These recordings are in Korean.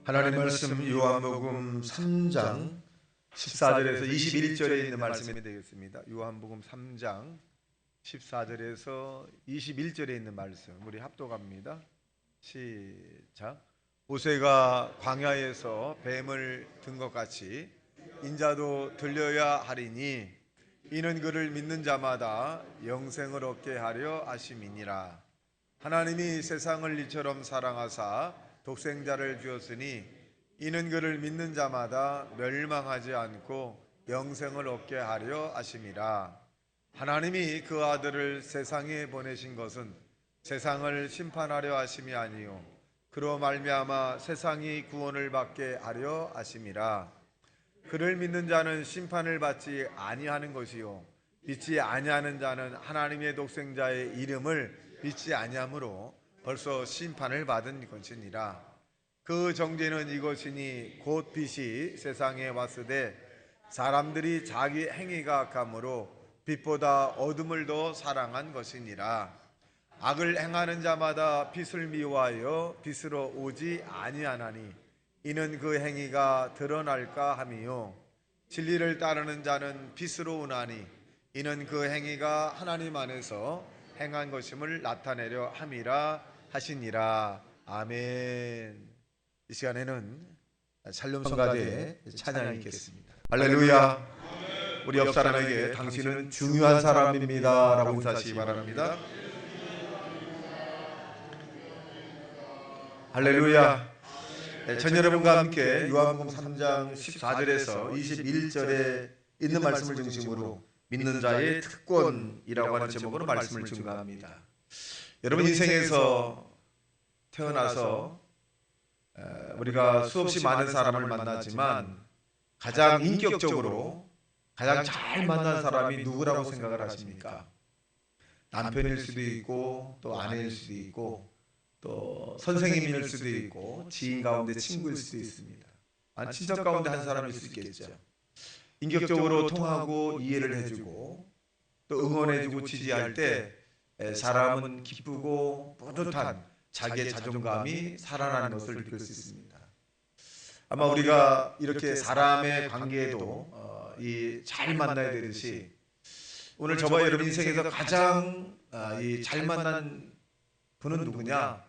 하나님 말씀 요한복음 3장 14절에서 21절에 있는 말씀이 되겠습니다. 요한복음 3장 14절에서 21절에 있는 말씀 우리 합독합니다. 시작. 모세가 광야에서 뱀을 든 것 같이 인자도 들려야 하리니 이는 그를 믿는 자마다 영생을 얻게 하려 하심이니라. 하나님이 세상을 이처럼 사랑하사 독생자를 주었으니 이는 그를 믿는 자마다 멸망하지 않고 영생을 얻게 하려 하심이라. 하나님이 그 아들을 세상에 보내신 것은 세상을 심판하려 하심이 아니요 그로 말미암아 세상이 구원을 받게 하려 하심이라. 그를 믿는 자는 심판을 받지 아니하는 것이요 믿지 아니하는 자는 하나님의 독생자의 이름을 믿지 아니하므로 벌써 심판을 받은 것이니라. 그 정죄는 이것이니 곧 빛이 세상에 왔으되 사람들이 자기 행위가 악함으로 빛보다 어둠을 더 사랑한 것이니라. 악을 행하는 자마다 빛을 미워하여 빛으로 오지 아니하나니 이는 그 행위가 드러날까 함이요 진리를 따르는 자는 빛으로 오나니 이는 그 행위가 하나님 안에서 행한 것임을 나타내려 함이라 하시니라. 아멘. 이 시간에는 샬롬 성가대의 찬양이 있겠습니다. 할렐루야. 우리 옆 사람에게 당신은 중요한 사람입니다 라고 인사하시기 바랍니다. 할렐루야. 전 여러분과 함께 요한복음 3장 14절에서 21절에 있는 말씀을 중심으로 믿는 자의 특권이라고 하는 제목으로 말씀을 증거합니다. 여러분 인생에서 태어나서 우리가 수없이 많은 사람을 만나지만 가장 인격적으로 가장 잘 만난 사람이 누구라고 생각을 하십니까? 남편일 수도 있고 또 아내일 수도 있고 또 선생님일 수도 있고 지인 가운데 친구일 수도 있습니다. 친척 가운데 한 사람일 수 있겠죠. 인격적으로 통하고 이해를 해주고 또 응원해주고 지지할 때 사람은 기쁘고 뿌듯한 자기의 자존감이 살아나는 것을 느낄 수 있습니다. 아마 우리가 이렇게 사람의 관계에도 잘 만나야 되듯이 오늘 저와 여러분 인생에서 가장 잘 만난 분은 누구냐?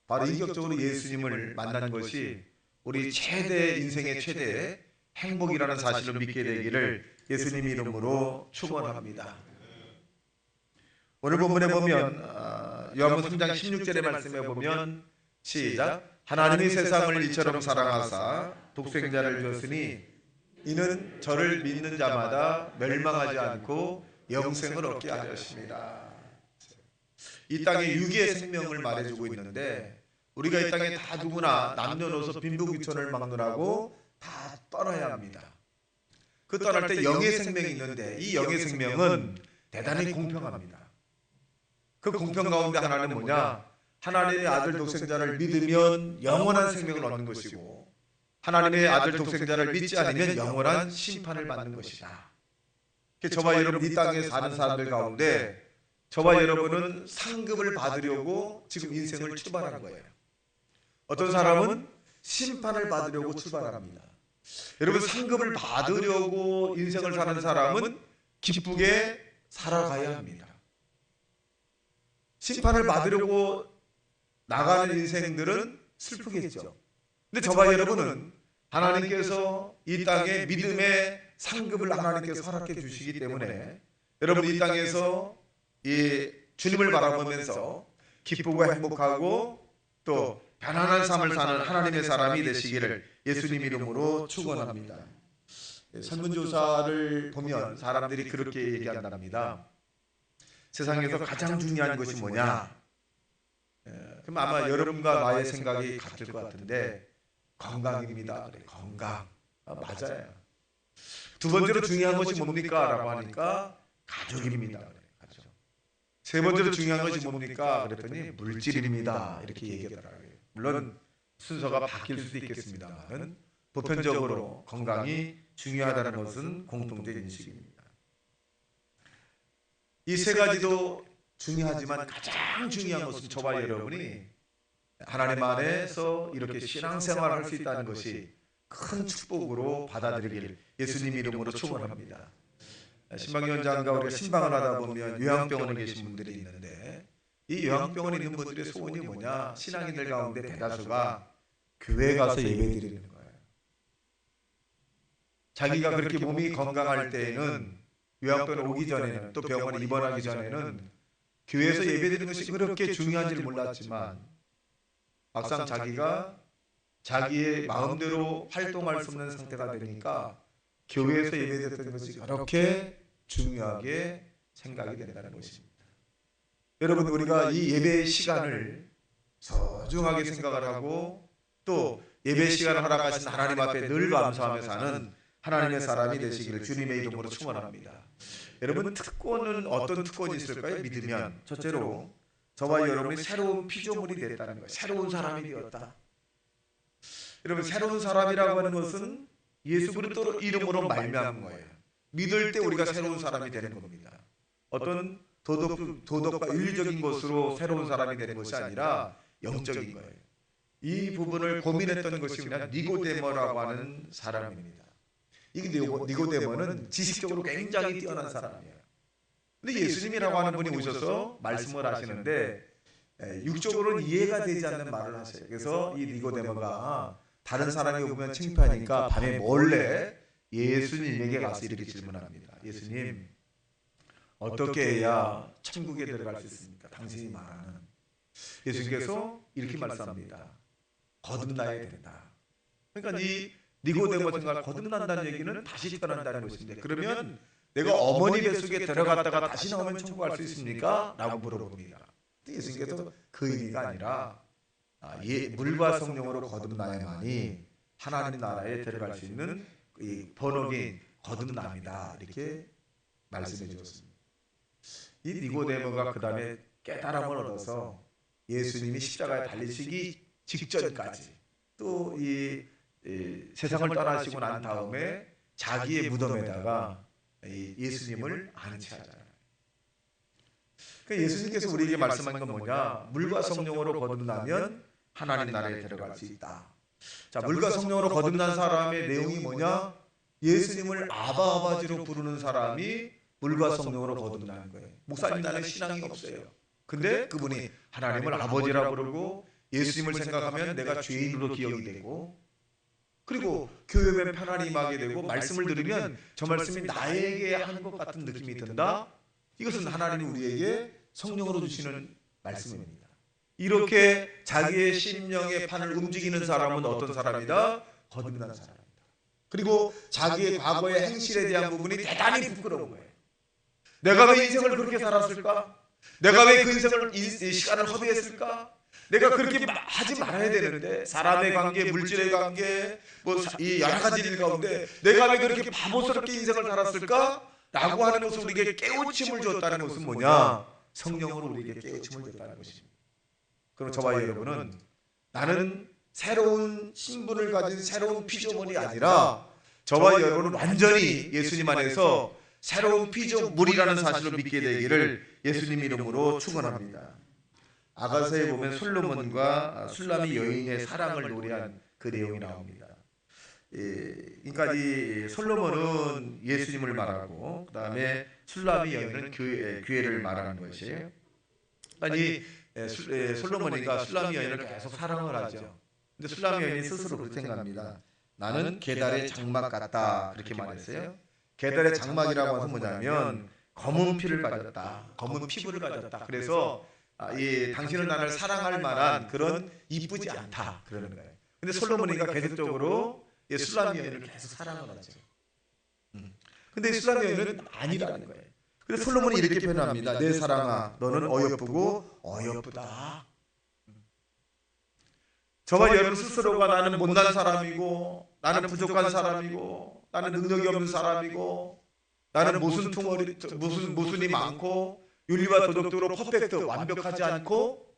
바로 인격적으로 예수님을 만난 것이 우리 인생의 최대의 행복이라는 사실을 믿게 되기를 예수님 이름으로 축원합니다. 오늘 본문에 보면 요한복음 3장 16절의 말씀에 보면 시작. 하나님이 세상을 이처럼 사랑하사 독생자를 주었으니 이는 저를 믿는 자마다 멸망하지 않고 영생을 얻게 하였습니다. 이 땅에 유기의 생명을 말해주고 있는데 우리가 이 땅에 다 누구나 남녀노소 빈부귀천을 막론하고 다 떠나야 합니다. 그 떠날 때 영의 생명이 있는데 이 영의 생명은 대단히 공평합니다. 그 공평 가운데 하나는 뭐냐? 하나님의 아들 독생자를 믿으면 영원한 생명을 얻는 것이고 하나님의 아들 독생자를 믿지 않으면 영원한 심판을 받는 것이다. 저와 여러분 이 땅에 사는 사람들 가운데 저와 여러분은 상급을 받으려고 지금 인생을 출발한 거예요. 어떤 사람은 심판을 받으려고 출발합니다. 여러분 상급을 받으려고 인생을 사는 사람은 기쁘게 살아가야 합니다. 심판을 받으려고 나가는 인생들은 슬프겠죠. 근데 저와 여러분은 하나님께서 이 땅에 믿음의 상급을 하나님께서 허락해 주시기 때문에 여러분 이 땅에서 이 주님을 바라보면서 기쁘고 행복하고 또 편안한 삶을 사는 하나님의 사람이 되시기를 예수님 이름으로 축원합니다. 설문조사를 보면 사람들이 그렇게 얘기한답니다. 세상에서 가장 중요한 것이 뭐냐? 그럼 아마 여러분과 나의 생각이 같을 것 같은데 건강입니다. 그래, 건강. 맞아요. 두 번째로 중요한 것이 뭡니까? 라고 하니까 가족입니다. 그래, 가족. 세 번째로 중요한 것이 뭡니까? 그랬더니 물질입니다. 이렇게 얘기하더라고요. 물론 순서가 바뀔 수도 있겠습니다만 보편적으로 건강이 중요하다는 것은 공통된 인식입니다. 이 세 가지도 중요하지만 가장 중요한 것은 저와 여러분이 하나님 안에서 이렇게 신앙생활을 할 수 있다는 것이 큰 축복으로 받아들이길 예수님 이름으로 축원합니다. 신방위원장과 우리가 신방을 하다 보면 요양병원에 계신 분들이 있는데, 이 요양병원에 있는 분들의 소원이 뭐냐? 신앙인들 가운데 대다수가 교회 가서 예배드리는 거예요. 자기가 그렇게 몸이 건강할 때에는, 요양병원 오기 전에는, 또 병원에 입원하기 전에는 교회에서 예배드리는 것이 그렇게 중요한지를 몰랐지만, 막상 자기가 자기의 마음대로 활동할 수 없는 상태가 되니까 교회에서 예배드렸던 것이 그렇게 중요하게 생각이 된다는 것입니다. 여러분, 우리가 이 예배 시간을 소중하게 생각을 하고, 또 예배 시간을 허락하신 하나님 앞에 늘 감사하며 사는 하나님의 사람이 되시기를 주님의 이름으로 축원합니다. 여러분, 특권은 어떤 특권이 있을까요? 믿으면 첫째로 저와 여러분이 새로운 피조물이 됐다는 거예요. 새로운 사람이 되었다. 여러분, 새로운 사람이라고 하는 것은 예수 그리스도 이름으로 말미암은 거예요. 믿을 때 우리가 새로운 사람이 되는 겁니다. 어떤 도덕과 윤리적인 것으로 새로운 사람이 되는 것이 아니라 영적인 거예요. 이 부분을 고민했던 것이 그냥 니고데모라고 하는 사람입니다. 이 니고데모는 지식적으로 굉장히 뛰어난 사람이에요. 근데 예수님이라고 하는 분이 오셔서 말씀을 하시는데 육적으로는 이해가 되지 않는 말을 하세요. 그래서 이 니고데모가 다른 사람이 보면 창피하니까 밤에 몰래 예수님에게 가서 이렇게 질문합니다. 예수님, 어떻게 해야 천국에 들어갈 수 있습니까? 당신이 말하는. 예수님께서 이렇게 말씀합니다. 거듭나야 된다. 그러니까 이 니고데모 생각, 거듭난다는 얘기는 다시 태어난다는 것인데, 그러면 내가 어머니 뱃속에 들어갔다가 다시 나오면 천국 갈 수 있습니까? 라고 물어봅니다. 예수님께서 그 의미가 아니라 물과 성령으로 거듭나야만이 하나님 나라에 들어갈 수 있는 이 번역인 거듭남이다, 이렇게 말씀해 주었습니다. 이 니고데모가 그 다음에 깨달음을 얻어서 예수님이 십자가에 달리시기 직전까지, 또 이 세상을 떠나시고 난 다음에 자기의 무덤에다가 예수님을 안치하잖아요. 그러니까 예수님께서 우리에게 말씀한 건 뭐냐? 물과 성령으로 거듭나면 하나님 나라에 들어갈 수 있다. 자, 물과 성령으로 거듭난 사람의 내용이 뭐냐? 예수님을 아버지로 부르는 사람이 물과 성령으로 거듭나는 거예요. 목사님, 나는 신앙이 없어요. 근데 그분이 하나님을 아버지라 부르고 예수님을 생각하면 내가 죄인으로 기억이 되고, 그리고 교회 오면 편안히 임하게 되고, 말씀을 들으면 저 말씀이 나에게 하는 것 같은 느낌이 든다. 이것은 하나님이 우리에게 성령으로 주시는 말씀입니다. 이렇게 자기의 심령의 판을 움직이는 사람은 어떤 사람이다? 거듭난 사람이다. 그리고 자기의 과거의 행실에 대한 부분이 대단히 부끄러운 거예요. 내가 왜 인생을 그렇게 살았을까? 내가 왜 그 시간을 허비했을까? 내가 그렇게 하지 말아야 되는데, 사람의 관계, 물질의 관계, 이 여러 가지 일 가운데 내가 왜 그렇게 바보스럽게 인생을 살았을까? 라고 하는 것을 우리에게 깨우침을 줬다는 것은 뭐냐? 성령으로 우리에게 깨우침을 줬다는 것입니다. 그럼 저와 여러분은 나는 새로운 신분을 가진 새로운 피조물이 아니라 저와 여러분은 완전히 예수님 안에서 새로운 피조물이라는 사실을 믿게 되기를 예수님 이름으로 축원합니다. 아가서에 보면 솔로몬과 술람이 여인의 사랑을 노래한 그 내용이 나옵니다. 그러니까 이 솔로몬은 예수님을 말하고, 그 다음에 술람이 여인은 교회를 말하는 것이에요. 아니, 솔로몬이가 술람이 여인을 계속 사랑을 하죠. 근데 술람이 여인이 스스로 그렇게 생각합니다. 나는 계달의 장막 같다, 그렇게 말했어요. 계달의 장막이라고 하면 뭐냐면 검은 피를 가졌다, 검은 피부를 가졌다. 그래서 당신은 나를 사랑할 만한 그런 이쁘지 않다, 그러는 거예요. 근데 솔로몬이가 계속적으로 술람 여인을 계속 사랑을 하죠. 근데 술람 여인은 아니라는 거예요. 그래서 솔로몬이 이렇게 표현합니다. 내 사랑아, 너는 어여쁘고 어여쁘다. 저와 여러분 스스로가 나는 못난 사람이고, 나는 부족한 사람이고, 나는 능력이 없는 사람이고, 나는 모순이 많고, 윤리와 도덕적으로 퍼펙트, 완벽하지 않고,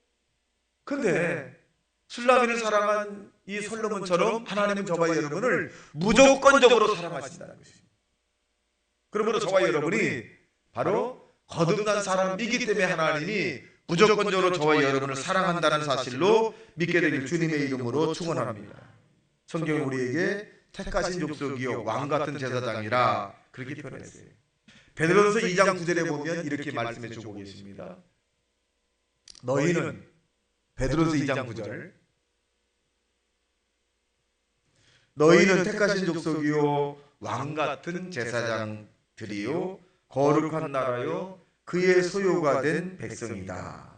근데 술람이를 사랑한 이 솔로몬처럼 하나님은 저와 여러분을 무조건적으로 사랑하신다는 것입니다. 그러므로 저와 여러분이 바로 거듭난 사람이기 때문에 하나님이 무조건적으로 저와 여러분을 사랑한다는 사실로 믿게 되길 주님의 이름으로 축원합니다. 성경은 우리에게 택하신 족속이요 왕 같은 제사장이라 그렇게 표현했어요. 베드로전서 2장 9절에 보면 이렇게 말씀해 주고 계십니다. 너희는 베드로전서 2장 9절 너희는 택하신 족속이요 왕 같은 제사장들이요 거룩한 나라요 그의 소유가 된 백성이다.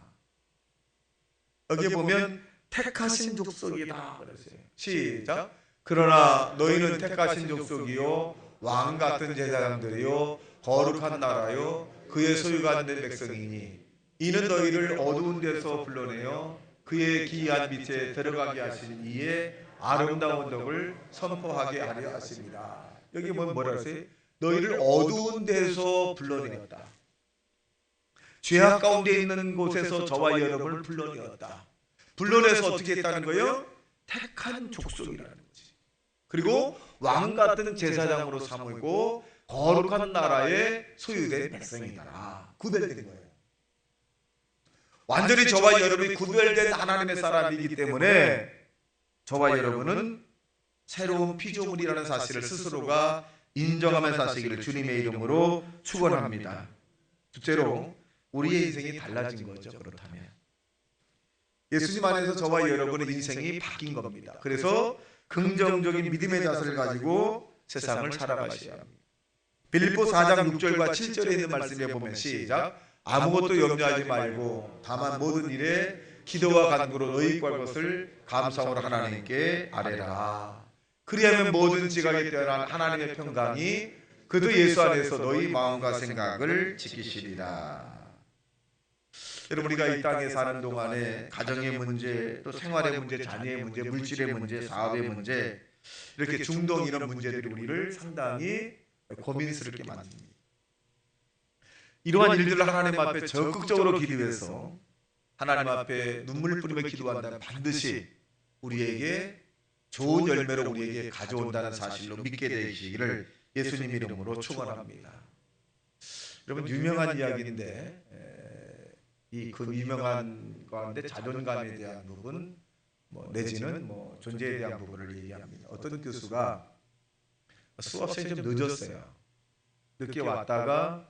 여기 보면 택하신 족속이다 그랬어요. 시작. 그러나 너희는 택하신 족속이요 왕 같은 제사장들이요 거룩한 나라요 그의 소유가 된 백성이니 이는 너희를 어두운 데서 불러내어 그의 기이한 빛에 들어가게 하신 이의 아름다운 덕을 선포하게 하려 하십니다. 여기 뭐라 했어요? 너희를 어두운 데서 불러내었다. 죄악 가운데 있는 곳에서 저와 여러분을 불러내었다. 불러내서 어떻게 했다는 거예요? 택한 족속이라는 거지. 그리고 왕 같은 제사장으로 삼고 거룩한 나라의 소유된 백성이다. 구별된 거예요. 완전히 저와 여러분이 구별된 하나님의 사람이기 때문에 저와 여러분은 새로운 피조물이라는 사실을 스스로가 인정하면서 사시기를 주님의 이름으로 축원합니다. 둘째로 우리의 인생이 달라진 거죠. 그렇다면 예수님 안에서 저와 여러분의 인생이 바뀐 겁니다. 그래서 긍정적인 믿음의 자세를 가지고 세상을 살아가셔야 합니다. 빌립보 4장 6절과 7절에 있는 말씀에 보면 시작. 아무것도 염려하지 말고 다만 모든 일에 기도와 간구로 너희 구할 것을 감사함으로 하나님께 아뢰라. 그리하면 모든 지각에 뛰어난 하나님의 평강이 그도 예수 안에서 너희 마음과 생각을 지키시리라. 여러분, 우리가 이 땅에 사는 동안에 가정의 문제, 또 생활의 문제, 자녀의 문제, 물질의 문제, 사업의 문제, 이렇게 중동 이런 문제들이 우리를 상당히 고민스럽게 만듭니다. 이러한 일들을 하나님 앞에 적극적으로 기도해서 하나님 앞에 눈물 뿌리며 기도한다면 반드시 우리에게 좋은 열매를 우리에게 가져온다는 사실로 믿게 되시기를 예수님 이름으로 축원합니다. 여러분, 유명한 이야기인데 이 그 유명한 가운데 자존감에 대한 부분, 내지는 존재에 대한 부분을 얘기합니다. 어떤 교수가 수업 시간이 좀 늦었어요. 늦게 왔다가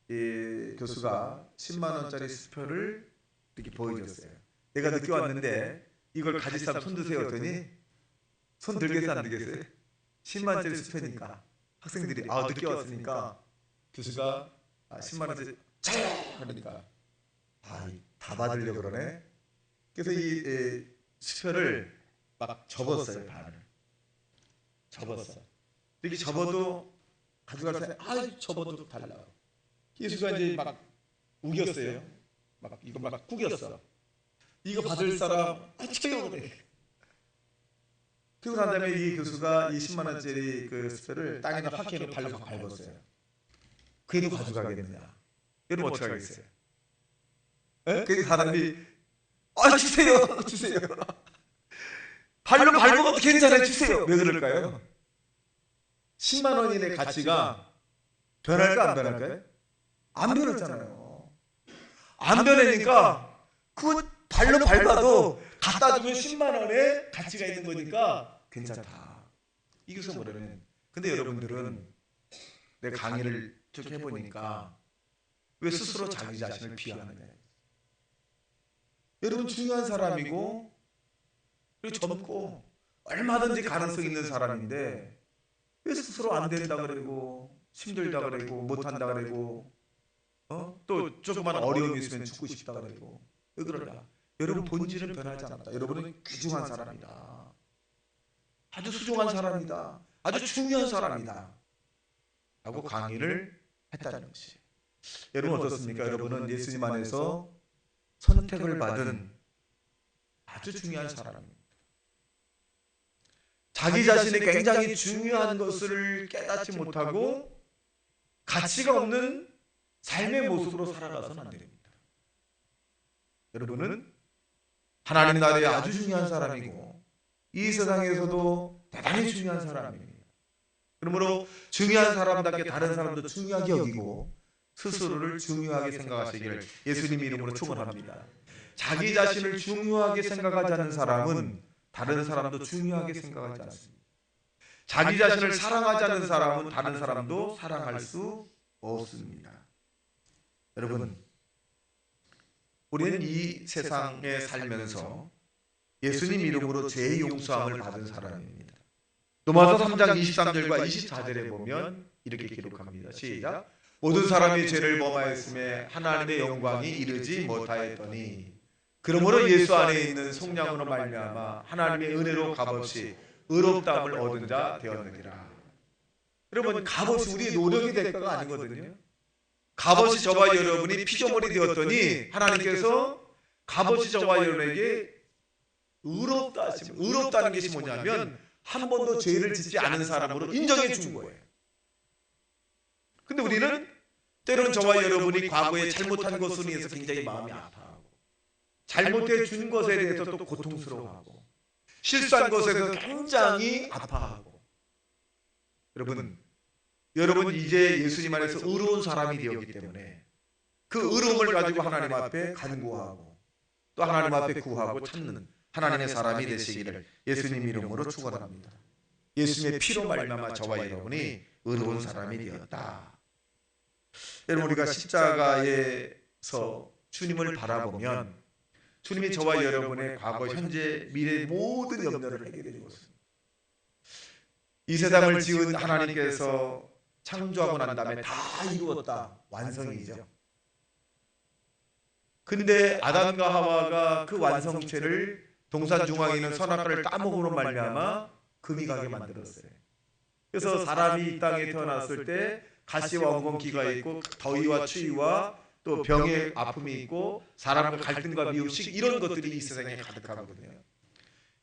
이 교수가 10만 원짜리 수표를 이렇게 보여줬어요. 내가 늦게 왔는데 이걸 가질 사람 손 드세요 했더니 손 들겠어요 안 들겠어요? 10만 원짜리 수표니까 학생들이 늦게 왔으니까 교수가 10만 원짜리 차! 그러니까 다 받으려고 그러네. 그래서 이 수표를 막 접었어요. 반을 접었어. 이렇게 접어도 가져갈 사람이 접어도 달라. 예수가 이제 막 우겼어요. 이거 막 구겼어. 이거 받을 사람 쳐요 그래. 그리고 난 다음에 이 교수가 이 10만 원짜리 그 수표를 땅에다 확 해서 발로 밟았어요. 그래도 가져가겠느냐? 여러분 어떻게 하겠어요? 그 사람이 주세요 주세요. 발로 밟아도 괜찮아요 주세요. 왜 그럴까요? 10만 원인의 가치가 변할까 안 변할까요? 안 변했잖아요. 안 변하니까 그 발로 밟아도 갖다 주면 10만 원의 가치가 있는 거니까 괜찮다. 이 교수 뭐라면. 근데 여러분들은 내 강의를 쭉 해보니까 왜 스스로 자기 자신을 비하하느냐. 여러분 중요한 사람이고 그리고 젊고 얼마든지 가능성 있는 사람인데 왜 스스로 안 된다 그러고 힘들다 그러고 못한다 그러고 또 조그만 어려움이 있으면 죽고 싶다 그러고 왜 그럴까? 여러분 본질은 변하지 않았다. 여러분은 귀중한 사람이다. 아주 소중한 사람이다. 아주 중요한 사람이다. 라고 강의를 했다는 것이. 여러분 어떻습니까? 여러분은 예수님 안에서 선택을 받은 아주 중요한 사람입니다. 자기 자신이 굉장히 중요한 것을 깨닫지 못하고 가치가 없는 삶의 모습으로 살아가서는 안 됩니다. 여러분은 하나님 나라에 아주 중요한 사람이고 이 세상에서도 대단히 중요한 사람입니다. 그러므로 중요한 사람답게 다른 사람도 중요하게 여기고 스스로를 중요하게 생각하시기를 예수님 이름으로 축원합니다. 자기 자신을 중요하게 생각하지 않는 사람은 다른 사람도 중요하게 생각하지 않습니다. 자기 자신을 사랑하지 않는 사람은 다른 사람도 사랑할 수 없습니다. 여러분, 우리는 이 세상에 살면서 예수님 이름으로 죄 용서함을 받은 사람입니다. 로마서 3장 23절과 24절에 보면 이렇게 기록합니다. 시작. 모든 사람이 죄를 범하였음에 하나님의 영광이 이르지 못하였더니 그러므로 예수 안에 있는 속량으로 말미암아 하나님의 은혜로 값없이 의롭다함을 얻은 자 되었느니라. 여러분, 값없이 우리의 노력의 대가가 아니거든요. 값없이 저와 여러분이 피조물이 되었더니 하나님께서 값없이 저와 여러분에게 의롭다 하시면, 의롭다는 것이 뭐냐면 한 번도 죄를 짓지 않은 사람으로 인정해 준 거예요. 근데 우리는 때로는 저와 여러분이 과거에 잘못한 것으로 인해서 굉장히 마음이 아파하고, 잘못해 준 것에 대해서 또 고통스러워하고, 실수한 것에 대해서 굉장히 아파하고. 여러분 이제 예수님 안에서 의로운 사람이 되었기 때문에 그 의로움을 가지고 하나님 앞에 간구하고 또 하나님 앞에 구하고 찾는 하나님의 사람이 되시기를 예수님 이름으로 축원합니다. 예수님의 피로 말미암아 저와 여러분이 의로운 사람이 되었다. 여러분, 우리가 십자가에서 주님을 바라보면 주님이 저와 여러분의 과거, 현재, 미래 모든 염려를 해결해 주었습니다. 이 세상을 지은 하나님께서 창조하고 난 다음에 다 이루었다, 완성이죠. 근데 아담과 하와가 그 완성체를 동산 중앙에 있는 선악과를 따먹음으로 말미암아 금이 가게 만들었어요. 그래서 사람이 이 땅에 태어났을 때 가시와 엉겅퀴가 있고 더위와 추위와 또 병의 아픔이 있고 사람과 갈등과 미움식, 이런 것들이 이 세상에 가득하거든요.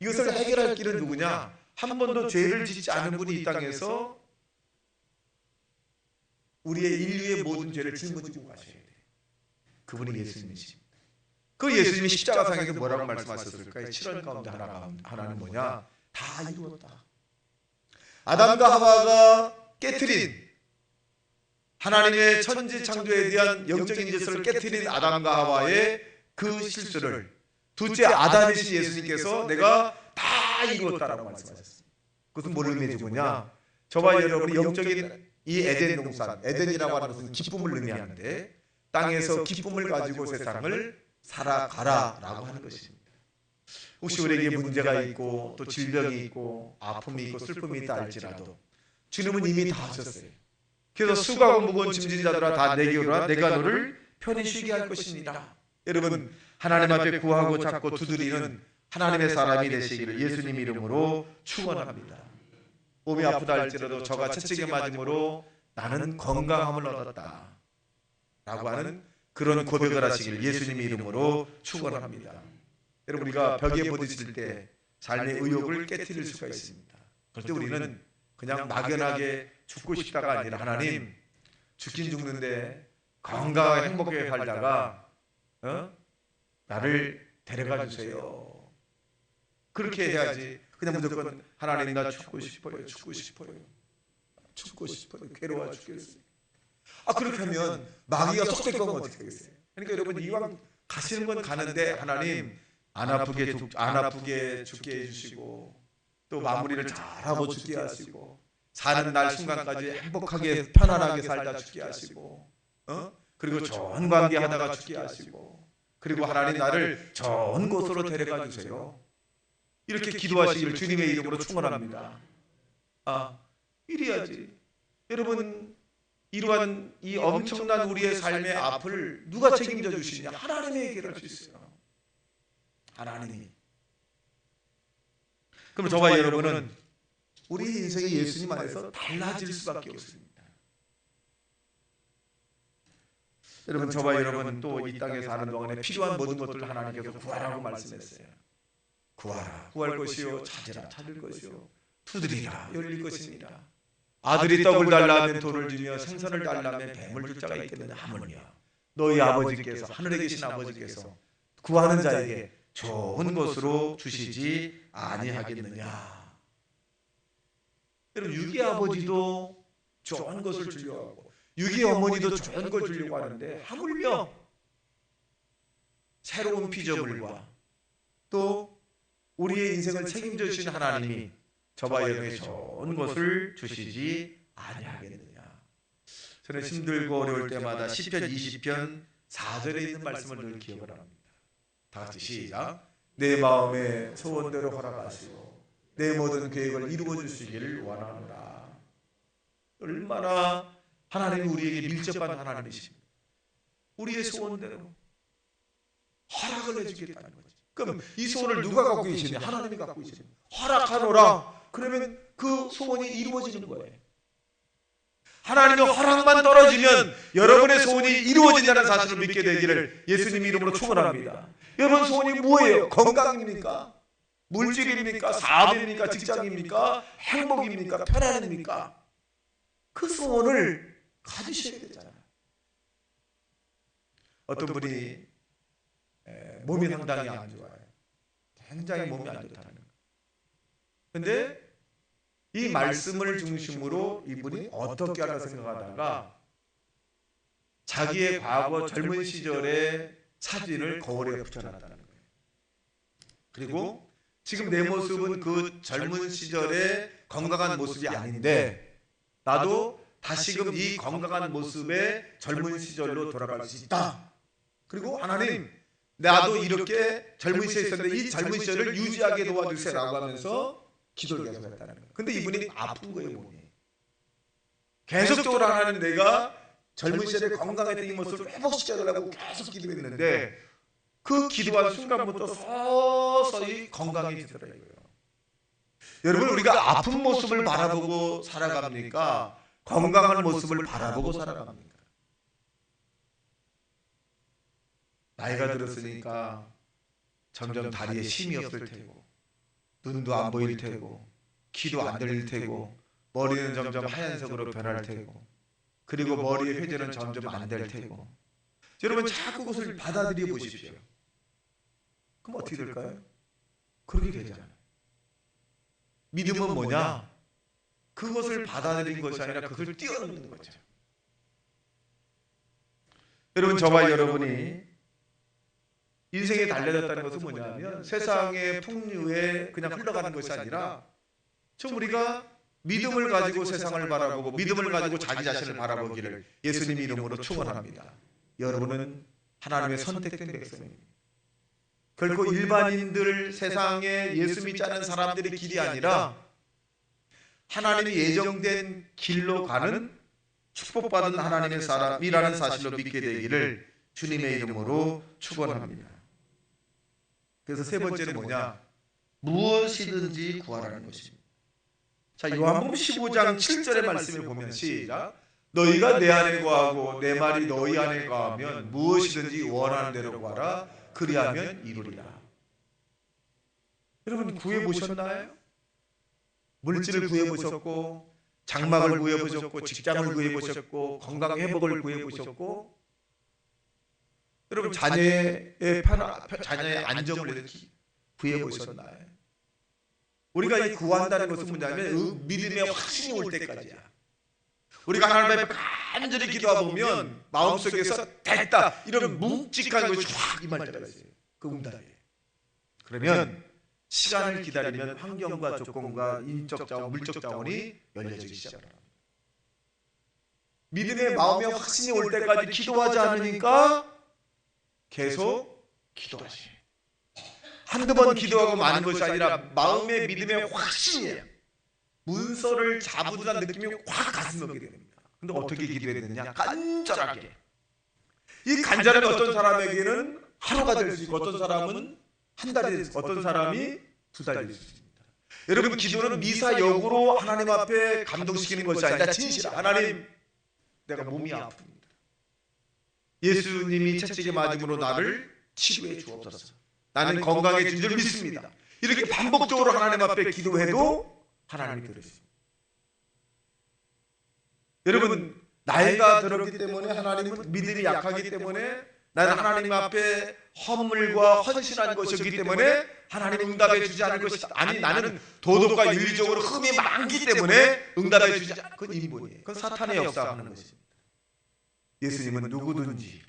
이것을 해결할 길은 누구냐? 한 번도 죄를 짓지 않은 분이 이 땅에서 우리의 인류의 모든 죄를 짊어지고 가셔야 돼요. 그분이 예수님이십니다. 그 예수님이 십자가상에서 뭐라고 말씀하셨을까요? 7원 가운데 하나는 뭐냐? 다 이루었다. 아담과 하와가 깨트린, 하나님의 천지 창조에 대한 영적인 질서를 깨트린 아담과 하와의 그 실수를 둘째 아담이신 예수님께서 내가 다 이루었다라고 말씀하셨습니다. 그것은 뭘 의미해 주느냐? 저와 여러분이 영적인 이 에덴 동산, 에덴이라고 하는 것은 기쁨을 의미하는데 땅에서 기쁨을 가지고 세상을 살아가라라고 하는 것입니다. 혹시 우리에게 문제가 있고 또 질병이 있고 아픔이 있고 슬픔이 있다 할지라도 주님은 이미 다 하셨어요. 그래서 수고하고 무거운 짐진 자들아 다 내게 오라, 내가 너를 편히 쉬게 할 것입니다. 여러분, 하나님 앞에 구하고 찾고 두드리는 하나님의 사람이 되시기를 예수님 이름으로 축원합니다. 몸이 아프다 할지라도 저가 채찍에 맞음으로 나는 건강함을 얻었다 라고 하는 그런 고백을 하시기를 예수님 이름으로 축원합니다. 여러분, 우리가 벽에 부딪힐 때 삶의 의욕을 깨트릴 수가 있습니다. 그럴 때 우리는 그냥 막연하게 죽고 싶다가 아니라 하나님, 죽긴 죽는데 건강하게 행복하게 살다가 나를 데려가 주세요. 그렇게 해야지 그냥 무조건 하나님 나 죽고 싶어요, 죽고 싶어요, 죽고 싶어요, 괴로워 죽겠어요. 그렇게 하면 마귀가 속될 거면 어떻게 하겠어요? 그러니까 여러분, 이왕 가시는 건 가는데 하나님 안 아프게 죽게 해주시고 또 마무리를 잘하고 죽게 하시고 사는 날 순간까지 행복하게 편안하게 살다 죽게 하시고 그리고 좋은 관계 하다가 죽게 하시고 그리고 하나님 나를 좋은 곳으로 데려가 주세요. 이렇게 기도하시기를 주님의 이름으로 축원합니다. 이래야지. 여러분, 이러한 이 엄청난 우리의 삶의 앞을 누가 책임져 주시냐? 하나님이 해결할 수 있어요. 하나님이. 그럼 저와 여러분은 우리 인생의 예수님 안에서 달라질 수밖에 없습니다. 여러분, 저와 여러분 또 이 땅에 사는 동안에 필요한 모든 것들을 하나님께서 구하라고 말씀했어요. 구하라, 구할 것이요, 찾으라, 찾을 것이요, 두드리라, 열릴 것이니라. 아들이 떡을 달라 하면 돌을 주며 생선을 달라 하면 뱀을 줄 자가 있겠느냐 하물며 너희 아버지께서, 하늘에 계신 아버지께서 구하는 자에게 좋은 것으로 주시지 아니하겠느냐. 여러분, 육의 아버지도 좋은 것을 주려고 하고 육의 어머니도 좋은 걸 주려고 하는데 하물며 새로운 피조물과 또 우리의 인생을 책임져 주신 하나님이 저와 여러분에게 좋은 것을 주시지 아니하겠느냐. 저는 힘들고 어려울 때마다 시편 20편 4절에 있는 말씀을 늘 기억을 합니다. 다 같이 시작. 내 마음의 소원대로 허락하시고 내 모든 계획을 이루어 주시기를 원하노라. 얼마나 하나님이 우리에게 밀접한 하나님이십니다. 우리의 소원대로 허락을 해주겠다는 거죠. 그럼 이 소원을 누가 갖고 계시냐? 하나님이 갖고 계시냐? 허락하노라. 그러면 그 소원이 이루어지는 거예요. 하나님의 허락만 떨어지면 여러분의 소원이 이루어진다는 사실을 믿게 되기를 예수님 이름으로 축원합니다. 여러분 소원이 뭐예요? 건강입니까? 물질입니까? 사업입니까? 직장입니까? 행복입니까? 편안입니까? 그 소원을 가지셔야 되잖아요. 어떤 분이 몸이 상당히 안 좋아요. 굉장히 몸이 안 좋다는 거예요. 그런데 이 말씀을 중심으로 이분이 어떻게 하나 생각하다가 자기의 과거 젊은 시절의 사진을 거울에 붙여놨다는 거예요. 그리고 지금 내 모습은 그 젊은 시절의 건강한 모습이 아닌데 나도 다시금 이 건강한 모습의 젊은 시절로 돌아갈 수 있다. 그리고 하나님 나도 이렇게 젊은 시절에 있었는데 이 젊은 시절을 유지하게 도와주세요라고 하면서 기도를 계속했다는 거예요. 근데 이분이 아픈 거예요. 몸이 계속적으로 하나님 내가 젊은 시절에 건강했던 이 모습을 회복시켜달라고 계속 기도했는데 그 기도한 순간부터 서서히 건강해지더라고요. 여러분 우리가 아픈 모습을 바라보고 살아갑니까? 건강한 모습을 바라보고 살아갑니까? 나이가 들었으니까 점점 다리에 힘이 없을 테고 눈도 안 보일 테고 귀도 안 들릴 테고 머리는 점점 하얀색으로 변할 테고 그리고 머리의 회전은 점점 안 될 테고 여러분 자꾸 그것을 받아들여 보십시오. 그럼 어떻게 될까요? 그렇게 되잖아요. 믿음은 뭐냐? 그것을 받아들인 것이 아니라 그것을 뛰어넘는 거죠. 여러분 저와 여러분이 인생에 달려졌다는 것은 뭐냐면 세상의 풍류에 그냥 흘러가는 것이 아니라 좀 우리가 믿음을 가지고 세상을 바라보고 믿음을 가지고 자기 자신을 바라보기를 예수님 이름으로 축원합니다. 여러분은 하나님의 선택된 백성입니다. 결코 일반인들 세상에 예수 믿지 않은 사람들의 길이 아니라 하나님이 예정된 길로 가는 축복받은 하나님의 사람이라는 사실로 믿게 되기를 주님의 이름으로 축원합니다. 그래서 세 번째는 뭐냐? 무엇이든지 구하라는 것입니다. 자, 요한복음 15장 7절의 말씀을 보면 시작. 너희가 내 안에 거하고 내 말이 너희 안에 거하면 무엇이든지 원하는 대로 구하라. 그리하면 이루리라. 여러분 구해보셨나요? 물질을 구해보셨고 장막을 구해보셨고 직장을 구해보셨고 건강 회복을 구해보셨고 여러분 자녀의 자녀의 안정을 구해보셨나요? 우리가 이 구한다는 것은 뭐냐면 믿음의 확신이 올 때까지야. 우리가 하나님 앞에 간절히 기도하다 보면 마음속에서 됐다 이런 묵직한 것이 확 임할 때가 있어요. 그 응답이. 그러면 시간을 기다리면 환경과 조건과 인적 자원, 물적 자원이 열려지기 시작합니다. 믿음의 마음의 확신이 올 때까지 기도하지 않으니까 계속 기도하시. 한두 번 기도하고 마는 것이 아니라 마음의 믿음의 확신이에요. 문서를 잡으라는 느낌이 확 가슴에 오게 됩니다. 근데 어떻게 기도해야 되느냐? 간절하게. 이 간절함이 어떤 사람에게는 하루가 될 수 있고 어떤 사람은 한 달이 될 수 있고 어떤 사람이 두 달이 될 수 있습니다. 여러분 기도는 미사역으로 하나님 앞에 감동시키는 것이 아니라 진실. 하나님 내가 몸이 아픕니다. 예수님이 채찍에 맞음으로 나를 치료해 주옵소서. 나는 건강해진 줄 믿습니다. 이렇게 반복적으로 하나님 앞에 기도해도 하나님이 들으십니다. 여러분 나이가 들었기 때문에 하나님은 믿음이 약하기 때문에 나는 하나님 앞에 허물과 헌신한 것이기 때문에 하나님 응답해 주지 않을 것이다. 아니 나는 도덕과 윤리적으로 흠이 많기 때문에 응답해 주지 않을. 그건 인본이에요. 그건 사탄의 역사하는 것입니다. 예수님은 누구든지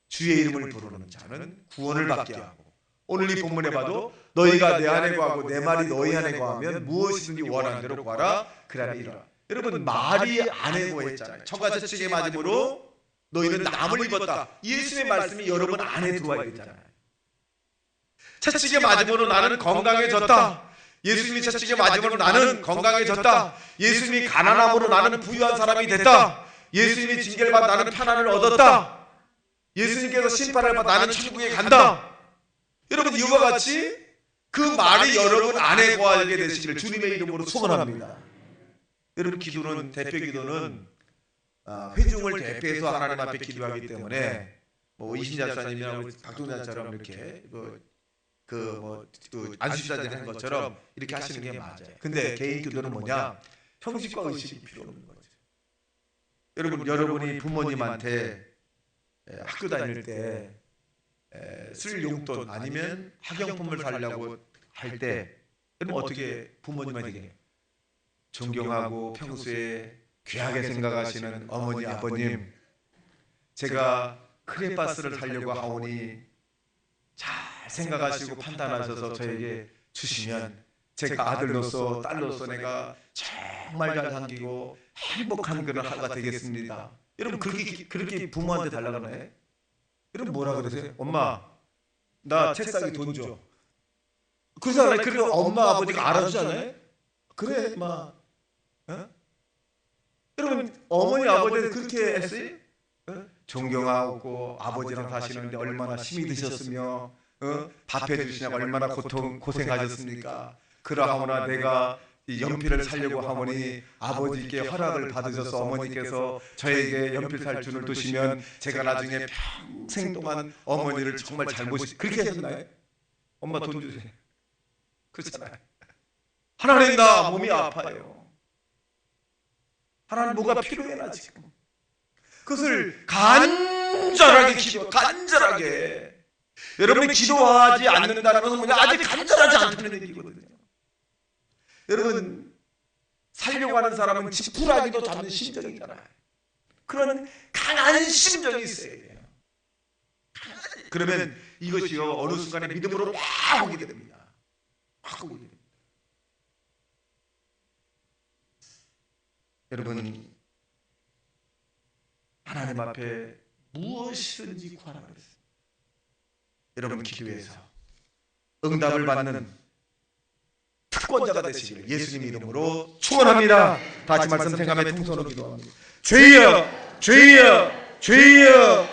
주의 이름을 부르는 자는 구원을 받게 하고, 오늘 이 본문에 봐도 너희가 내 안에 거하고 내 말이 너희 안에 거하면 무엇이든지 원하는 대로 구하라 그러리라. 여러분, 말이 안에 거했잖아요. 처가 채찍에 맞음으로 너희는 남을 입었다. 예수님의 말씀이 여러분 안에 들어와 있잖아요. 채찍에 맞음으로 나는 건강해졌다. 예수님이 채찍에 맞음으로 나는 건강해졌다. 예수님이 가난함으로 나는 부유한 사람이 됐다. 예수님이 징계를 받아 나는 편안을 얻었다. 예수님께서 심판을 받아 나는 천국에 간다. 여러분, 이와 같이 그 말이 여러분 안에 거하게 되시기를 주님의 이름으로 소원합니다. 여러분, 기도는, 대표 기도는 회중을 대표해서 하나님 앞에 기도하기 때문에 뭐 이신자사님이나 박동자처럼 이렇게 안수자들 하는 것처럼 이렇게 하시는 게 맞아요. 근데 개인 기도는 뭐냐? 형식과 의식이 필요 없는 거죠. 여러분이 부모님한테 학교 다닐 때 쓸 용돈 아니면 학용품을 사려고 할 때 여러분 어떻게 부모님에게 존경하고 평소에 귀하게 생각하시는 어머니 아버님, 제가 크레파스를 사려고 하오니 잘 생각하시고 판단하셔서 저에게 주시면 제가 아들로서 딸로서 내가 정말 잘 섬기고 행복한 그런 하루가 되겠습니다. 여러분, 그렇게 부모한테 달라고 하나요? 여러분 뭐라 그러세요? 엄마, 나 책상에 돈 줘. 그 사람이 그렇게 엄마 아버지가 알아주잖아요. 그래 마. 여러분, 어머니 아버지는 그렇게 했어요? 존경하고 아버지랑 사시는데 얼마나 힘이 드셨으며 밥 해주시냐고 얼마나 고생하셨습니까? 그러하오나 내가 이 연필을 사려고 하오니 아버지께 허락을 받으셔서 어머니께서 저에게 연필 살 줄을 두시면 제가 나중에 평생 동안 어머니를 정말 잘 모시. 그렇게 하셨나요? 엄마 돈 주세요. 그렇잖아요. 하나님, 나 몸이 아파요. 하나님, 뭐가 필요해 나 지금. 그것을 간절하게 간절하게. 여러분이 기도하지 않는다는 것은 뭐냐? 아직 간절하지 않다는 얘기거든요. 여러분, 살려고 하는 사람은 지푸라기도 잡는 심정이잖아요. 그런 강한 심정이 있어야 돼요. 그러면 이것이요 어느 순간에 믿음으로 확 오게 됩니다. 확 오게 됩니다. 여러분, 하나님 앞에 무엇이든지 구하라 그랬어요. 여러분, 기도해서 응답을 받는 특권자가 되시기를 예수님 이름으로 축원합니다. 다 같이 말씀 생각하며 통성으로 기도합니다. 주여, 주여, 주여.